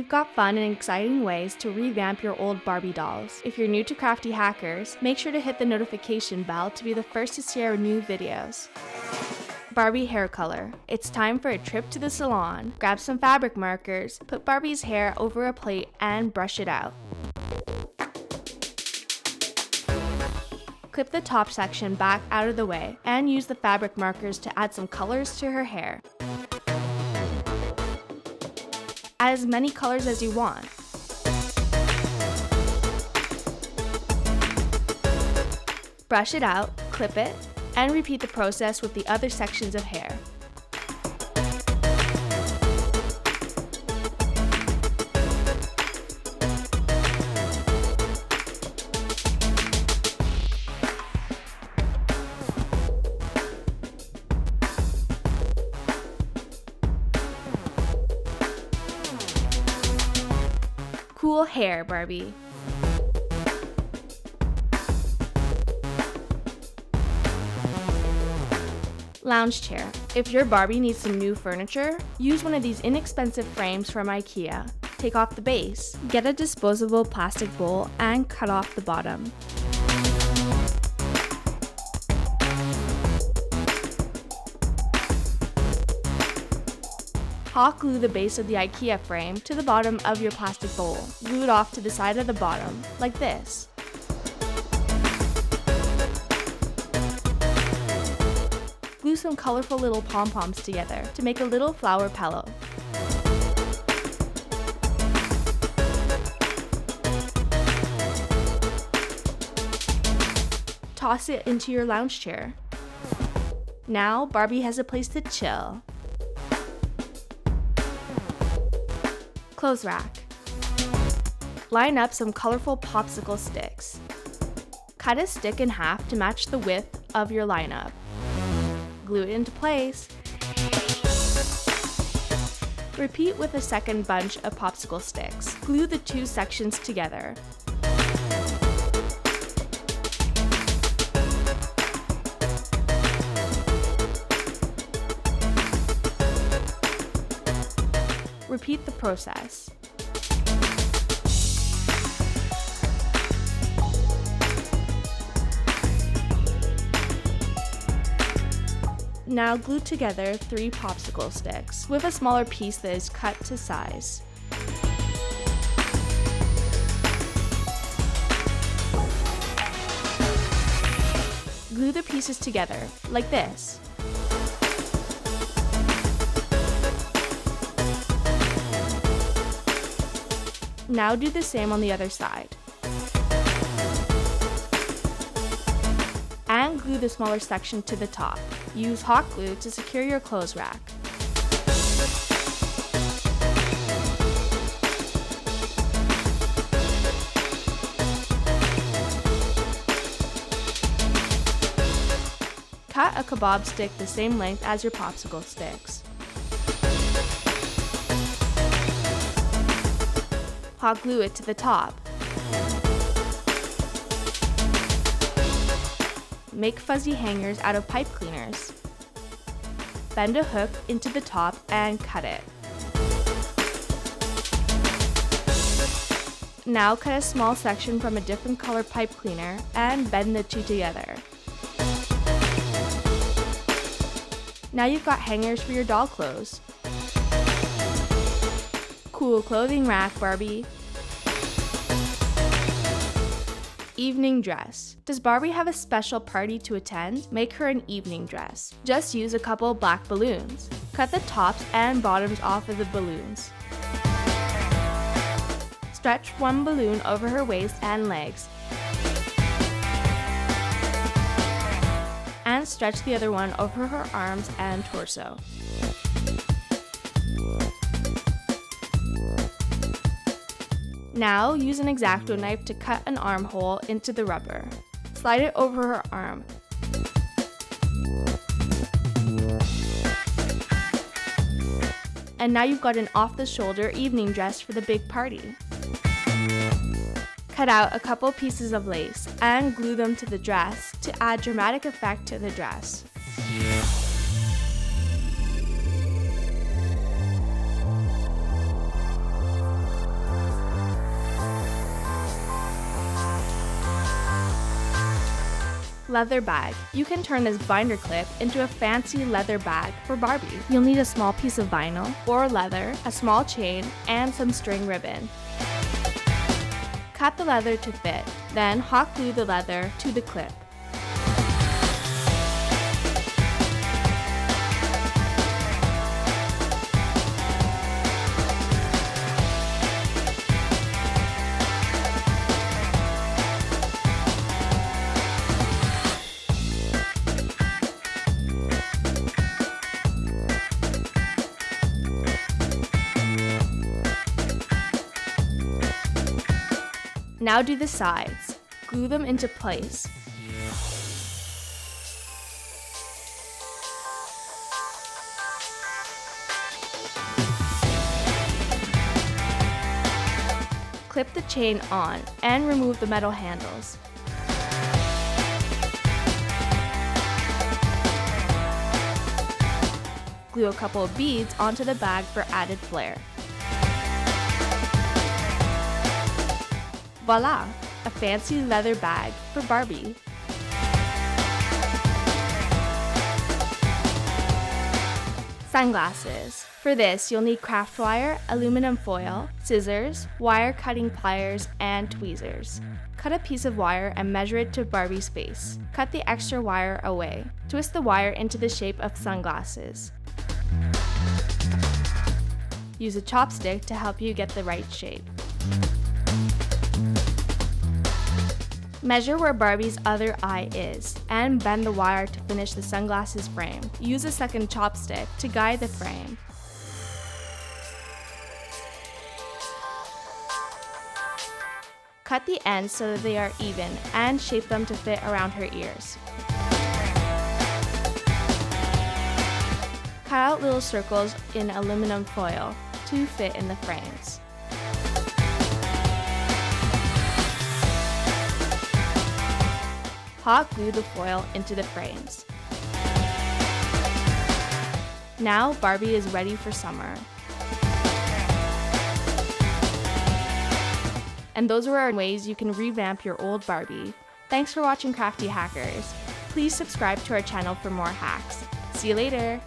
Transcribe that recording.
We've got fun and exciting ways to revamp your old Barbie dolls. If you're new to Crafty Hackers, make sure to hit the notification bell to be the first to see our new videos. Barbie hair color. It's time for a trip to the salon. Grab some fabric markers, put Barbie's hair over a plate and brush it out. Clip the top section back out of the way and use the fabric markers to add some colors to her hair. Add as many colors as you want. Brush it out, clip it, and repeat the process with the other sections of hair. Cool hair, Barbie. Lounge chair. If your Barbie needs some new furniture, use one of these inexpensive frames from IKEA. Take off the base, get a disposable plastic bowl, and cut off the bottom. Hot glue the base of the IKEA frame to the bottom of your plastic bowl. Glue it off to the side of the bottom, like this. Glue some colorful little pom-poms together to make a little flower pillow. Toss it into your lounge chair. Now Barbie has a place to chill. Clothes rack. Line up some colorful popsicle sticks. Cut a stick in half to match the width of your lineup. Glue it into place. Repeat with a second bunch of popsicle sticks. Glue the two sections together. Repeat the process. Now glue together 3 popsicle sticks with a smaller piece that is cut to size. Glue the pieces together, like this. Now do the same on the other side. And glue the smaller section to the top. Use hot glue to secure your clothes rack. Cut a kebab stick the same length as your popsicle sticks. Hot glue it to the top. Make fuzzy hangers out of pipe cleaners. Bend a hook into the top and cut it. Now cut a small section from a different color pipe cleaner and bend the two together. Now you've got hangers for your doll clothes. Cool clothing rack, Barbie. Evening dress. Does Barbie have a special party to attend? Make her an evening dress. Just use a couple black balloons. Cut the tops and bottoms off of the balloons. Stretch one balloon over her waist and legs. And stretch the other one over her arms and torso. Now use an X-Acto knife to cut an armhole into the rubber. Slide it over her arm. And now you've got an off-the-shoulder evening dress for the big party. Cut out a couple pieces of lace and glue them to the dress to add dramatic effect to the dress. Leather bag. You can turn this binder clip into a fancy leather bag for Barbie. You'll need a small piece of vinyl or leather, a small chain, and some string ribbon. Cut the leather to fit, then hot glue the leather to the clip. Now do the sides. Glue them into place. Clip the chain on and remove the metal handles. Glue a couple of beads onto the bag for added flair. Voila! A fancy leather bag for Barbie. Sunglasses. For this, you'll need craft wire, aluminum foil, scissors, wire cutting pliers, and tweezers. Cut a piece of wire and measure it to Barbie's face. Cut the extra wire away. Twist the wire into the shape of sunglasses. Use a chopstick to help you get the right shape. Measure where Barbie's other eye is, and bend the wire to finish the sunglasses frame. Use a second chopstick to guide the frame. Cut the ends so that they are even, and shape them to fit around her ears. Cut out little circles in aluminum foil to fit in the frames. Hot glue the foil into the frames. Now Barbie is ready for summer. And those are our ways you can revamp your old Barbie. Thanks for watching Crafty Hackers. Please subscribe to our channel for more hacks. See you later!